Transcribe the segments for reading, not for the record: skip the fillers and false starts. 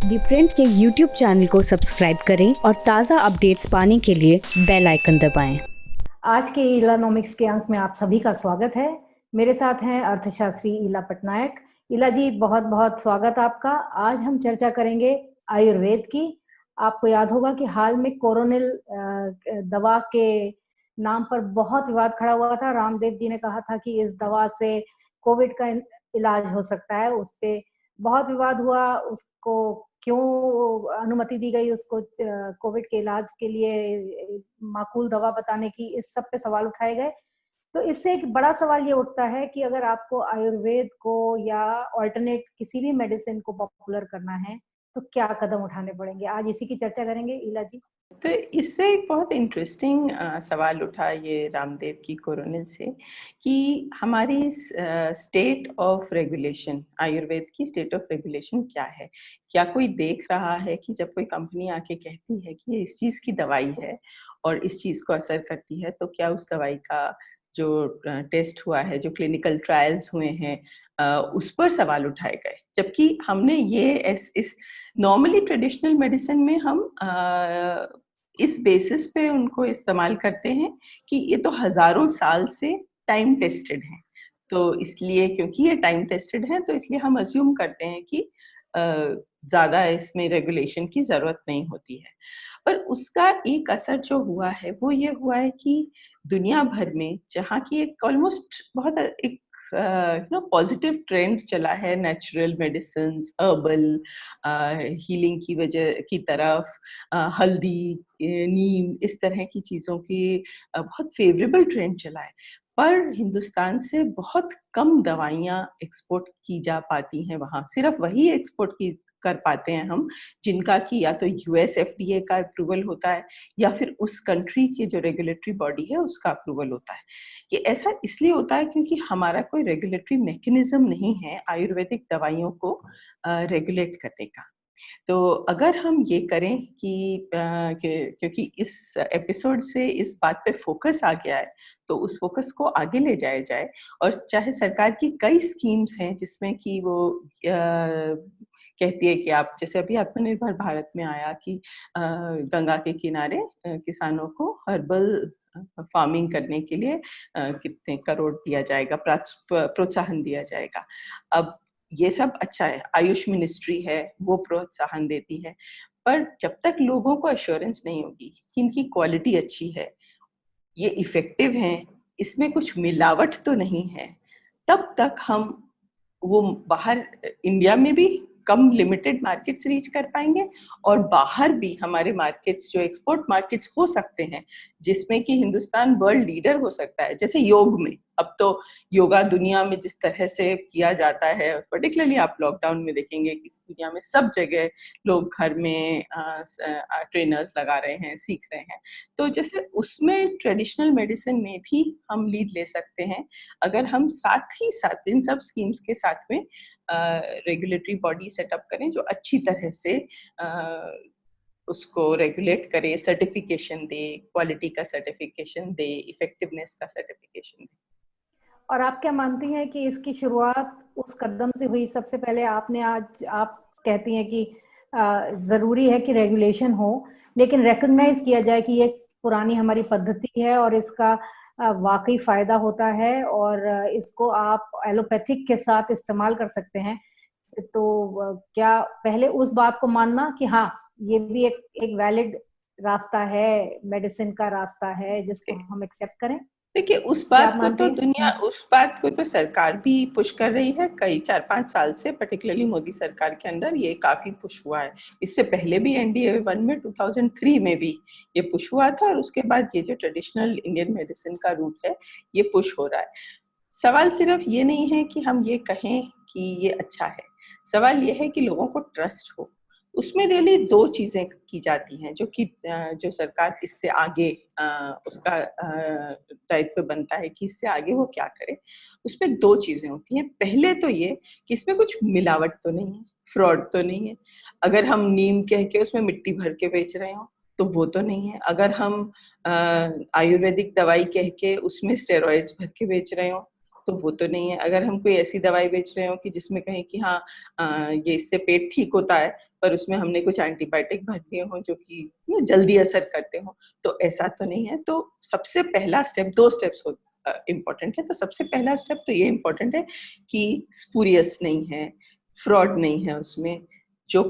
दी print के YouTube channel को subscribe करें और ताज़ा अपडेट्स पाने के लिए बेल आइकन दबाएं। आज के इलानॉमिक्स के अंक में आप सभी का स्वागत है। मेरे साथ हैं अर्थशास्त्री इला पटनायक। इला जी, बहुत बहुत स्वागत आपका। आज हम चर्चा करेंगे आयुर्वेद की। आपको याद होगा कि हाल में कोरोनिल दवा के नाम पर बहुत विवाद खड़ा हुआ था। रामदेव जी ने कहा था कि इस दवा से कोविड का इलाज हो सकता है। उस पे बहुत विवाद हुआ। उसको क्यों अनुमति दी गई, उसको कोविड के इलाज के लिए माकूल दवा बताने की, इस सब पे सवाल उठाए गए। तो इससे एक बड़ा सवाल ये उठता है कि अगर आपको आयुर्वेद को या ऑल्टरनेट किसी भी मेडिसिन को पॉपुलर करना है तो क्या कदम उठाने पड़ेंगे। आज इसी की चर्चा करेंगे इला जी। तो इससे एक बहुत इंटरेस्टिंग सवाल उठा ये रामदेव की कोरोनिल से कि हमारी स्टेट ऑफ रेगुलेशन, आयुर्वेद की स्टेट ऑफ रेगुलेशन क्या है। क्या कोई देख रहा है कि जब कोई कंपनी आके कहती है कि ये इस चीज़ की दवाई है और इस चीज़ को असर करती है, तो क्या उस दवाई का जो टेस्ट हुआ है, जो क्लिनिकल ट्रायल्स हुए हैं, उस पर सवाल उठाए गए। जबकि हमने ये इस नॉर्मली ट्रेडिशनल मेडिसिन में हम इस बेसिस पे उनको इस्तेमाल करते हैं कि ये तो हज़ारों साल से टाइम टेस्टेड है। तो इसलिए क्योंकि ये टाइम टेस्टेड है तो इसलिए हम अज़्यूम करते हैं कि ज़्यादा इसमें रेगुलेशन की ज़रूरत नहीं होती है। पर उसका एक असर जो हुआ है वो ये हुआ है कि दुनिया भर में जहाँ की एक ऑलमोस्ट बहुत एक पॉजिटिव ट्रेंड चला है नेचुरल मेडिसिन्स, हर्बल हीलिंग की वजह की तरफ, हल्दी, नीम, इस तरह की चीज़ों की बहुत फेवरेबल ट्रेंड चला है। पर हिंदुस्तान से बहुत कम दवाइयाँ एक्सपोर्ट की जा पाती हैं वहाँ, सिर्फ वही एक्सपोर्ट की कर पाते हैं हम जिनका कि या तो यूएस एफडीए का अप्रूवल होता है या फिर उस कंट्री की जो रेगुलेटरी बॉडी है उसका अप्रूवल होता है। ये ऐसा इसलिए होता है क्योंकि हमारा कोई रेगुलेटरी मैकेनिज्म नहीं है आयुर्वेदिक दवाइयों को रेगुलेट करने का। तो अगर हम ये करें क्योंकि इस एपिसोड से इस बात पे फोकस आ गया है, तो उस फोकस को आगे ले जाया जाए और चाहे सरकार की कई स्कीम्स हैं जिसमें कि वो कहती है कि आप जैसे अभी आत्मनिर्भर भारत में आया कि गंगा के किनारे किसानों को हर्बल फार्मिंग करने के लिए कितने करोड़ दिया जाएगा, प्रोत्साहन दिया जाएगा। अब ये सब अच्छा है, आयुष मिनिस्ट्री है वो प्रोत्साहन देती है, पर जब तक लोगों को एश्योरेंस नहीं होगी कि इनकी क्वालिटी अच्छी है, ये इफेक्टिव हैं, इसमें कुछ मिलावट तो नहीं है, तब तक हम वो बाहर इंडिया में भी कम लिमिटेड मार्केट्स रीच कर पाएंगे और बाहर भी हमारे मार्केट्स जो एक्सपोर्ट मार्केट्स हो सकते हैं जिसमें कि हिंदुस्तान वर्ल्ड लीडर हो सकता है। जैसे योग में, अब तो योगा दुनिया में जिस तरह से किया जाता है, पर्टिकुलरली आप लॉकडाउन में देखेंगे कि दुनिया में सब जगह लोग घर में ट्रेनर्स लगा रहे हैं, सीख रहे हैं। तो जैसे उसमें ट्रेडिशनल मेडिसिन में भी हम लीड ले सकते हैं अगर हम साथ ही साथ इन सब स्कीम्स के साथ में रेगुलेटरी बॉडी सेटअप करें जो अच्छी तरह से उसको रेगुलेट करे, सर्टिफिकेशन दे, क्वालिटी का सर्टिफिकेशन दे, इफेक्टिवनेस का सर्टिफिकेशन दे। और आप क्या मानती हैं कि इसकी शुरुआत उस कदम से हुई? सबसे पहले आज आप कहती हैं कि जरूरी है कि रेगुलेशन हो, लेकिन रिकॉग्नाइज किया जाए कि ये पुरानी हमारी पद्धति है और इसका वाकई फायदा होता है और इसको आप एलोपैथिक के साथ इस्तेमाल कर सकते हैं। तो क्या पहले उस बात को मानना कि हाँ, ये भी एक वैलिड रास्ता है, मेडिसिन का रास्ता है जिसको हम एक्सेप्ट करें? देखिए उस बात को तो सरकार भी पुश कर रही है कई 4-5 साल से, पर्टिकुलरली मोदी सरकार के अंदर ये काफी पुश हुआ है। इससे पहले भी एनडीए 1 में 2003 में भी ये पुश हुआ था और उसके बाद ये जो ट्रेडिशनल इंडियन मेडिसिन का रूट है ये पुश हो रहा है। सवाल सिर्फ ये नहीं है कि हम ये कहें कि ये अच्छा है, सवाल ये है कि लोगों को ट्रस्ट हो। उसमें रियली 2 चीज़ें की जाती हैं जो सरकार इससे आगे उसका दायित्व बनता है कि इससे आगे वो क्या करे। उसमें 2 चीज़ें होती हैं। पहले तो ये कि इसमें कुछ मिलावट तो नहीं है, फ्रॉड तो नहीं है। अगर हम नीम कह के उसमें मिट्टी भर के बेच रहे हों तो वो तो नहीं है। अगर हम आयुर्वेदिक दवाई कह के उसमें स्टेरॉइड्स भर के बेच रहे हों तो वो तो नहीं है। अगर हम कोई ऐसी दवाई बेच रहे हो कि जिसमें कहें कि हाँ ये इससे पेट ठीक होता है, पर उसमें हमने कुछ एंटीबायोटिक भर दिए हो जो कि जल्दी असर करते हो, तो ऐसा तो नहीं है। तो सबसे पहला स्टेप, 2 स्टेप्स इम्पोर्टेंट है। तो सबसे पहला स्टेप तो ये इम्पोर्टेंट है कि स्पूरियस नहीं है, फ्रॉड नहीं है उसमें, जो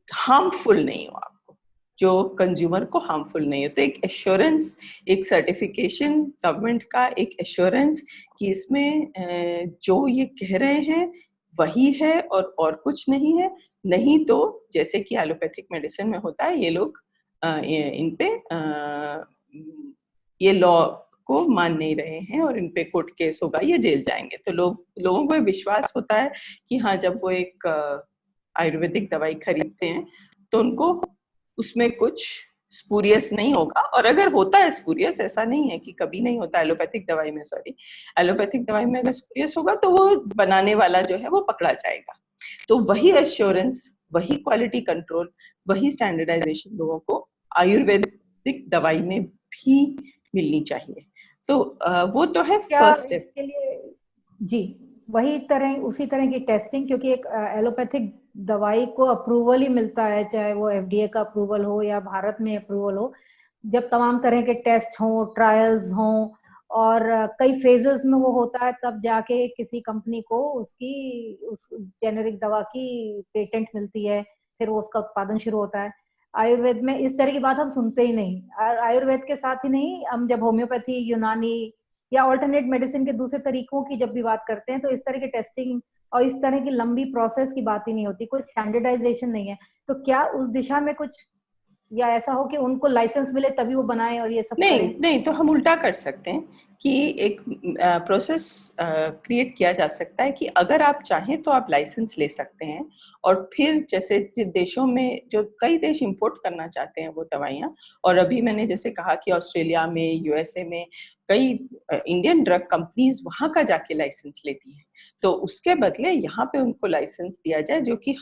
हार्मफुल नहीं हो आपको, जो कंज्यूमर को हार्मफुल नहीं हो। तो एक एश्योरेंस, एक सर्टिफिकेशन गवर्नमेंट का, एक एश्योरेंस कि इसमें जो ये कह रहे हैं वही है और कुछ नहीं है। नहीं तो जैसे कि एलोपैथिक मेडिसिन में होता है, ये लोग इन पे ये लॉ को मान नहीं रहे हैं और इन पे कोर्ट केस होगा, ये जेल जाएंगे। तो लोगों को विश्वास होता है कि हाँ, जब वो एक आयुर्वेदिक दवाई खरीदते हैं तो उनको उसमें कुछ स्पूरियस नहीं होगा। और अगर होता है स्पूरियस, ऐसा नहीं है कि कभी नहीं होता एलोपैथिक दवाई में, सॉरी, एलोपैथिक दवाई में अगर स्पूरियस होगा तो वो बनाने वाला जो है वो पकड़ा जाएगा। तो वही एश्योरेंस, वही क्वालिटी कंट्रोल, वही स्टैंडर्डाइजेशन लोगों को आयुर्वेदिक दवाई में भी मिलनी चाहिए। तो वो तो है क्या फर्स्ट स्टेप। इसके लिए जी वही तरह उसी तरह की टेस्टिंग, क्योंकि एक एलोपैथिक दवाई को अप्रूवल ही मिलता है, चाहे वो एफडीए का अप्रूवल हो या भारत में अप्रूवल हो, जब तमाम तरह के टेस्ट हों, ट्रायल्स हों और कई फेजेस में वो होता है, तब जाके किसी कंपनी को उस जेनेरिक दवा की पेटेंट मिलती है, फिर वो उसका उत्पादन शुरू होता है। आयुर्वेद में इस तरह की बात हम सुनते ही नहीं। आयुर्वेद के साथ ही नहीं, हम जब होम्योपैथी, यूनानी या ऑल्टरनेट मेडिसिन के दूसरे तरीकों की जब भी बात करते हैं, तो इस तरह की टेस्टिंग और इस तरह की लंबी प्रोसेस की बात ही नहीं होती, कोई स्टैंडर्डाइजेशन नहीं है। तो क्या उस दिशा में कुछ, या ऐसा हो कि उनको लाइसेंस मिले तभी वो बनाएं और ये सब नहीं करें? नहीं, तो हम उल्टा कर सकते हैं कि एक प्रोसेस क्रिएट किया जा सकता है कि अगर आप चाहें तो आप लाइसेंस ले सकते हैं, और फिर जैसे जिन देशों में, जो कई देश इंपोर्ट करना चाहते हैं वो दवाइयाँ, और अभी मैंने जैसे कहा कि ऑस्ट्रेलिया में, यूएसए में कई इंडियन ड्रग कंपनीज वहाँ का जाके लाइसेंस लेती हैं। तो उसके बदले यहाँ पे उनको लाइसेंस दिया जाए, जो कि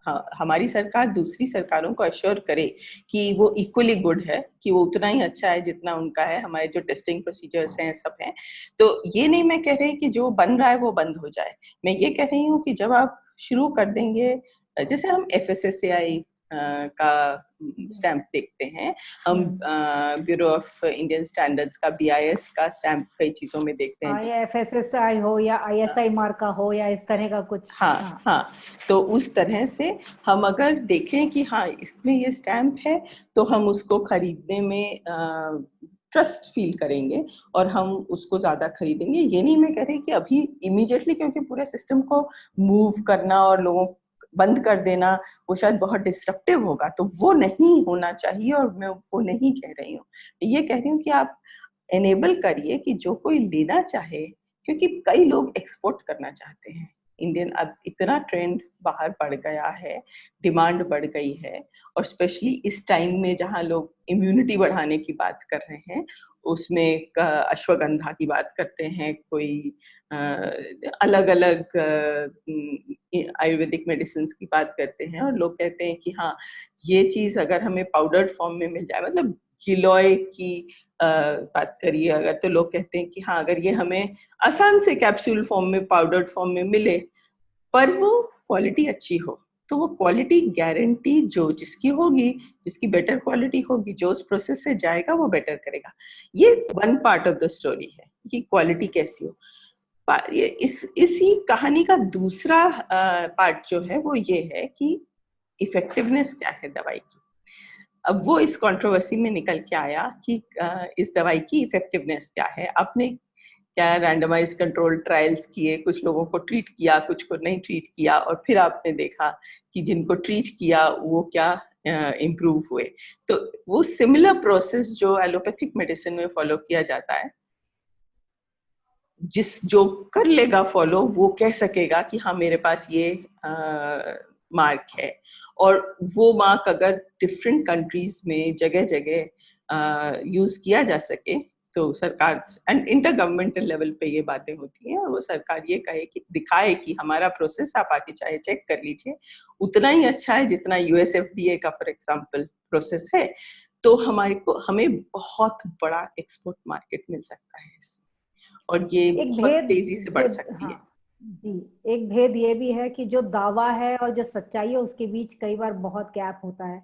हमारी सरकार दूसरी सरकारों को अश्योर करे कि वो इक्वली गुड है, कि वो उतना ही अच्छा है जितना उनका है, हमारे जो टेस्टिंग प्रोसीजर्स हैं सब हैं। तो ये नहीं मैं कह रही कि जो बन रहा है वो बंद हो जाए। मैं ये कह रही हूँ कि जब आप शुरू कर देंगे, जैसे हम FSSAI का स्टैंप देखते हैं, हम ब्यूरो ऑफ इंडियन स्टैंडर्ड्स का, BIS का स्टैंप कई चीजों में देखते हैं। या FSSAI हो या ISI मार्का हो या इस तरह का कुछ। हाँ हाँ, तो उस तरह से हम अगर देखें कि हाँ इसमें ये स्टैम्प है, तो हम उसको खरीदने में ट्रस्ट फील करेंगे और हम उसको ज्यादा खरीदेंगे। ये नहीं मैं कह रही कि अभी इमीडिएटली, क्योंकि पूरे सिस्टम को मूव करना और लोगों बंद कर देना वो शायद बहुत डिस्ट्रप्टिव होगा, तो वो नहीं होना चाहिए, और मैं वो नहीं कह रही हूँ। ये कह रही हूँ कि आप एनेबल करिए कि जो कोई लेना चाहे, क्योंकि कई लोग एक्सपोर्ट करना चाहते हैं। इंडियन, अब इतना ट्रेंड बाहर बढ़ गया है, डिमांड बढ़ गई है, और स्पेशली इस टाइम में जहाँ लोग इम्यूनिटी बढ़ाने की बात कर रहे हैं, उसमें अश्वगंधा की बात करते हैं, कोई अलग अलग आयुर्वेदिक मेडिसिन की बात करते हैं, और लोग कहते हैं कि हाँ ये चीज अगर हमें पाउडर्ड फॉर्म में मिल जाए, मतलब गिलोय की बात करिए अगर, तो लोग कहते हैं कि हाँ अगर ये हमें आसान से कैप्सूल फॉर्म में, पाउडर्ड फॉर्म में मिले, पर वो क्वालिटी अच्छी हो, तो वो क्वालिटी गारंटी जो जिसकी होगी, जिसकी बेटर क्वालिटी होगी, जो उस प्रोसेस से जाएगा वो बेटर करेगा। ये one part of the story है कि क्वालिटी कैसी हो। ये इसी कहानी का दूसरा पार्ट जो है वो ये है कि इफेक्टिवनेस क्या है दवाई की। अब वो इस कंट्रोवर्सी में निकल के आया कि इस दवाई की इफेक्टिवनेस क्या है। आपने क्या रैंडमाइज कंट्रोल ट्रायल्स किए, कुछ लोगों को ट्रीट किया, कुछ को नहीं ट्रीट किया, और फिर आपने देखा कि जिनको ट्रीट किया वो क्या इम्प्रूव हुए। तो वो सिमिलर प्रोसेस जो एलोपैथिक मेडिसिन में फॉलो किया जाता है, जो कर लेगा फॉलो वो कह सकेगा कि हाँ मेरे पास ये मार्क है। और वो मार्क अगर डिफरेंट कंट्रीज में जगह जगह यूज किया जा सके, तो सरकार एंड इंटर गवर्नमेंटल लेवल पे ये बातें होती हैं, और वो सरकार ये कहे कि दिखाए कि हमारा प्रोसेस आप आके चाहे चेक कर लीजिए, उतना ही अच्छा है जितना USFDA का फॉर एग्जांपल प्रोसेस है, तो हमें बहुत बड़ा एक्सपोर्ट मार्केट मिल सकता है इसमें। और ये एक बहुत भेद तेजी से बढ़ सकती है। हाँ जी, एक भेद ये भी है कि जो दावा है और जो सच्चाई है उसके बीच कई बार बहुत गैप होता है।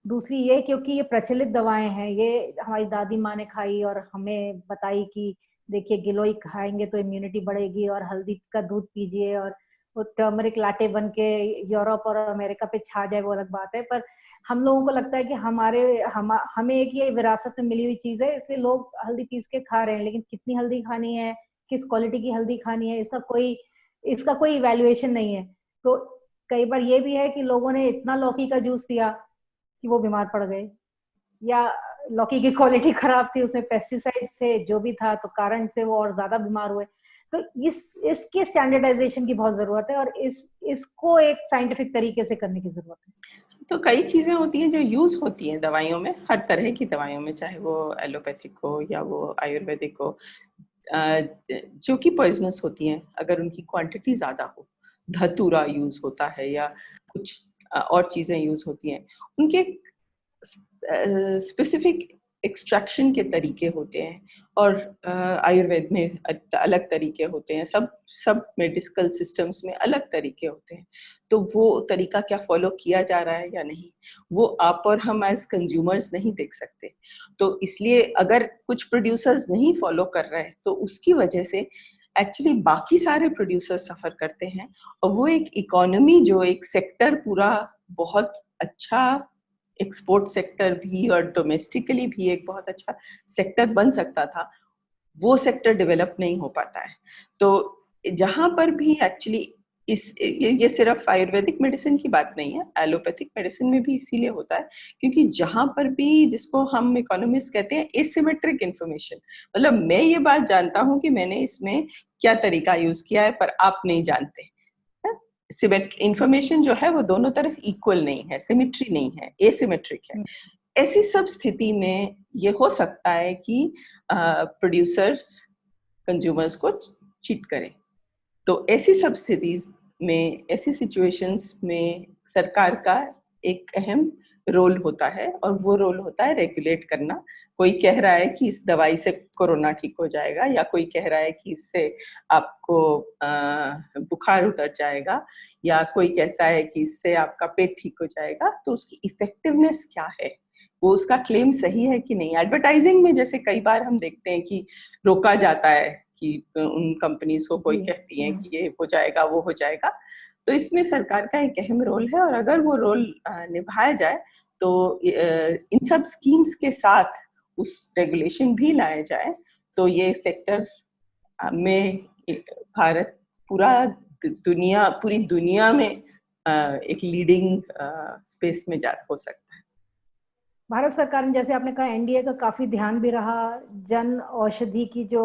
दूसरी ये, क्योंकि ये प्रचलित दवाएं हैं, ये हमारी दादी माँ ने खाई और हमें बताई कि देखिए गिलोय खाएंगे तो इम्यूनिटी बढ़ेगी और हल्दी का दूध पीजिए और वो टर्मरिक लाटे बन के यूरोप और अमेरिका पे छा जाए, वो अलग बात है। पर हम लोगों को लगता है कि हमें एक ये विरासत में मिली हुई चीज है, इसलिए लोग हल्दी पीस के खा रहे हैं। लेकिन कितनी हल्दी खानी है, किस क्वालिटी की हल्दी खानी है, इसका कोई इवैल्यूएशन नहीं है। तो कई बार ये भी है कि लोगों ने इतना लौकी का जूस पिया कि वो बीमार पड़ गए, या लौकी की क्वालिटी खराब थी, उसमें पेस्टिसाइड से जो भी था, तो कारण से वो और ज्यादा बीमार हुए। तो इसके स्टैंडर्डाइजेशन की बहुत जरूरत है और इसको एक साइंटिफिक तरीके से करने की जरूरत है। तो कई चीजें होती हैं जो यूज होती हैं दवाइयों में, हर तरह की दवाइयों में, चाहे वो एलोपैथिक हो या वो आयुर्वेदिक हो, जो कि पॉइजनस होती हैं अगर उनकी क्वांटिटी ज्यादा हो। धतूरा यूज होता है या कुछ और चीजें यूज होती हैं, उनके स्पेसिफिक एक्सट्रैक्शन के तरीके होते हैं और आयुर्वेद में अलग तरीके होते हैं, सब मेडिकल सिस्टम्स में अलग तरीके होते हैं। तो वो तरीका क्या फॉलो किया जा रहा है या नहीं, वो आप और हम एज कंज्यूमर्स नहीं देख सकते। तो इसलिए अगर कुछ प्रोड्यूसर्स नहीं फॉलो कर रहे हैं तो उसकी वजह से एक्चुअली बाकी सारे प्रोड्यूसर्स सफर करते हैं, और वो एक इकोनॉमी, जो एक सेक्टर पूरा बहुत अच्छा एक्सपोर्ट सेक्टर भी और डोमेस्टिकली भी एक बहुत अच्छा सेक्टर बन सकता था, वो सेक्टर डेवलप नहीं हो पाता है। तो जहां पर भी एक्चुअली ये सिर्फ आयुर्वेदिक मेडिसिन की बात नहीं है, एलोपैथिक मेडिसिन में भी इसीलिए होता है क्योंकि जहां पर भी, जिसको हम इकोनॉमिस्ट कहते हैं, एसिमेट्रिक इंफॉर्मेशन, मतलब मैं ये बात जानता हूं कि मैंने इसमें क्या तरीका यूज किया है पर आप नहीं जानते। इंफॉर्मेशन जो है वो दोनों तरफ इक्वल नहीं है, सिमेट्री नहीं है, एसिमेट्रिक है। ऐसी सब स्थिति में ये हो सकता है कि प्रोड्यूसर्स कंज्यूमर्स को चीट करें। तो ऐसी सब स्थिति में, ऐसी सिचुएशंस में सरकार का एक अहम रोल होता है, और वो रोल होता है रेगुलेट करना। कोई कह रहा है कि इस दवाई से कोरोना ठीक हो जाएगा, या कोई कह रहा है कि इससे आपको बुखार उतर जाएगा, या कोई कहता है कि इससे आपका पेट ठीक हो जाएगा। तो उसकी इफेक्टिवनेस क्या है, वो उसका क्लेम सही है कि नहीं। एडवर्टाइजिंग में जैसे कई बार हम देखते हैं कि रोका जाता है कि उन कंपनीज को, कोई कहती हैं कि ये हो जाएगा, वो हो जाएगा। तो इसमें सरकार का एक अहम रोल है, और अगर वो रोल निभाया जाए तो इन सब स्कीम्स के साथ उस रेगुलेशन भी लाया जाए, तो ये सेक्टर में भारत पूरी दुनिया में एक लीडिंग स्पेस में हो सकता है। भारत सरकार ने, जैसे आपने कहा, एनडीए का काफी ध्यान भी रहा। जन औषधि की जो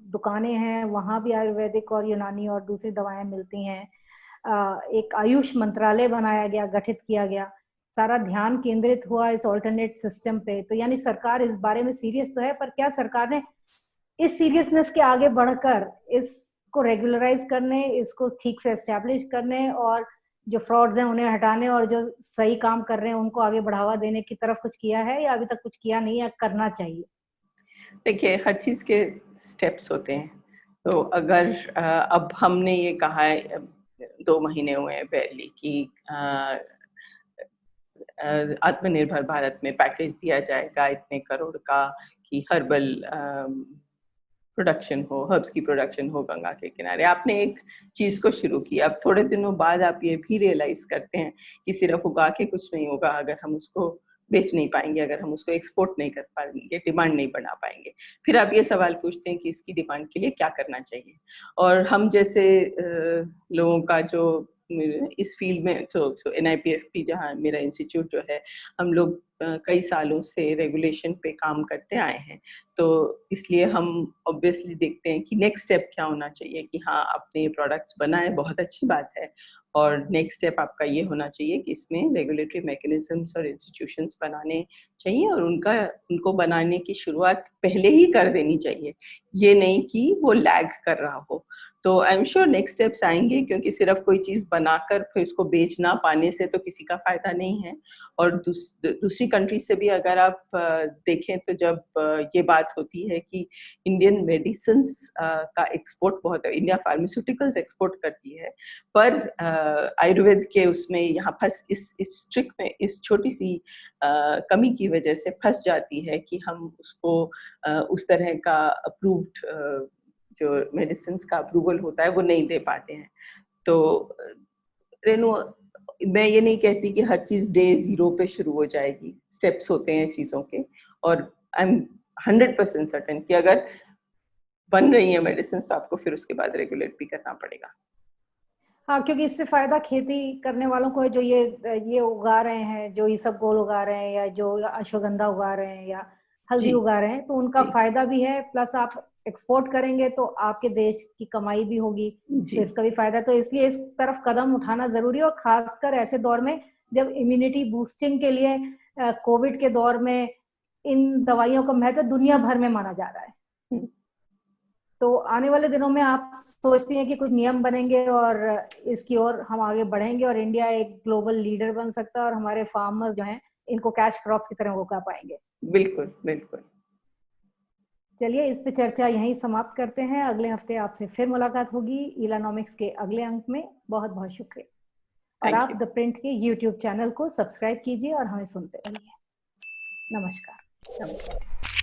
दुकानें हैं वहां भी आयुर्वेदिक और यूनानी और दूसरी दवाएं मिलती हैं। एक आयुष मंत्रालय बनाया गया, गठित किया गया, सारा ध्यान केंद्रित हुआ इस ऑल्टरनेट सिस्टम पे। तो यानी सरकार इस बारे में सीरियस तो है, पर क्या सरकार ने इस सीरियसनेस के आगे बढ़कर इसको रेगुलराइज करने, इसको ठीक से एस्टेब्लिश करने और जो फ्रॉड्स हैं उन्हें हटाने और जो सही काम कर रहे हैं उनको आगे बढ़ावा देने की तरफ कुछ किया है, या अभी तक कुछ किया नहीं है, करना चाहिए? देखिए, हर चीज के स्टेप्स होते हैं। तो अगर अब हमने ये कहा है 2 महीने हुए हैं बैरली कि आत्मनिर्भर भारत में पैकेज दिया जाएगा इतने करोड़ का, कि हर्बल प्रोडक्शन हो, हर्ब्स की प्रोडक्शन हो गंगा के किनारे। आपने एक चीज को शुरू किया, अब थोड़े दिनों बाद आप ये भी रियलाइज करते हैं कि सिर्फ उगा के कुछ नहीं होगा अगर हम उसको बेच नहीं पाएंगे, अगर हम उसको एक्सपोर्ट नहीं कर पाएंगे, डिमांड नहीं बना पाएंगे। फिर आप ये सवाल पूछते हैं कि इसकी डिमांड के लिए क्या करना चाहिए। और हम जैसे लोगों का जो इस फील्ड में, तो NIPFP जहाँ मेरा इंस्टीट्यूट जो है, हम लोग कई सालों से रेगुलेशन पे काम करते आए हैं। तो इसलिए हम ऑब्वियसली देखते हैं कि नेक्स्ट स्टेप क्या होना चाहिए, कि हाँ, आपने ये प्रोडक्ट्स बनाए, बहुत अच्छी बात है, और नेक्स्ट स्टेप आपका ये होना चाहिए कि इसमें रेगुलेटरी मैकेनिज्म्स और इंस्टीट्यूशंस बनाने चाहिए, और उनको बनाने की शुरुआत पहले ही कर देनी चाहिए, ये नहीं कि वो लैग कर रहा हो। तो I am sure next steps आएंगे, क्योंकि सिर्फ कोई चीज बनाकर फिर उसको बेच ना पाने से तो किसी का फायदा नहीं है। और दूसरी कंट्री से भी अगर आप देखें तो जब ये बात होती है कि इंडियन मेडिसिन्स का एक्सपोर्ट बहुत है, इंडिया फार्मास्यूटिकल्स एक्सपोर्ट करती है, पर आयुर्वेद के उसमें यहाँ फंस इस ट्रिक में इस छोटी सी कमी की वजह से फंस जाती है कि हम उसको उस तरह का अप्रूव्ड जो मेडिसिन्स का अप्रूवल होता है वो नहीं दे पाते हैं। तो रेनू, मैं ये नहीं कहती कि हर चीज डे 0 पे शुरू हो जाएगी, स्टेप्स होते हैं चीजों के, और आई एम 100% सर्टेन कि अगर बन रही है मेडिसिन तो आपको फिर उसके बाद रेगुलेट भी करना पड़ेगा। हाँ, क्योंकि इससे फायदा खेती करने वालों को है, जो ये उगा रहे हैं, जो इसबगोल उगा रहे हैं, या जो अश्वगंधा उगा रहे हैं, या हल्दी उगा रहे हैं, तो उनका फायदा भी है। प्लस आप एक्सपोर्ट करेंगे तो आपके देश की कमाई भी होगी, तो इसका भी फायदा। तो इसलिए इस तरफ कदम उठाना जरूरी है, और खासकर ऐसे दौर में जब इम्यूनिटी बूस्टिंग के लिए कोविड के दौर में इन दवाइयों का महत्व दुनिया भर में माना जा रहा है। तो आने वाले दिनों में आप सोचती हैं कि कुछ नियम बनेंगे और इसकी ओर हम आगे बढ़ेंगे और इंडिया एक ग्लोबल लीडर बन सकता है, और हमारे फार्मर्स जो हैं इनको कैश क्रॉप्स की तरह उगा पाएंगे? बिल्कुल बिल्कुल। चलिए, इस पे चर्चा यहीं समाप्त करते हैं। अगले हफ्ते आपसे फिर मुलाकात होगी इलानॉमिक्स के अगले अंक में। बहुत बहुत शुक्रिया। और आप द प्रिंट के YouTube चैनल को सब्सक्राइब कीजिए और हमें सुनते रहिए। नमस्कार।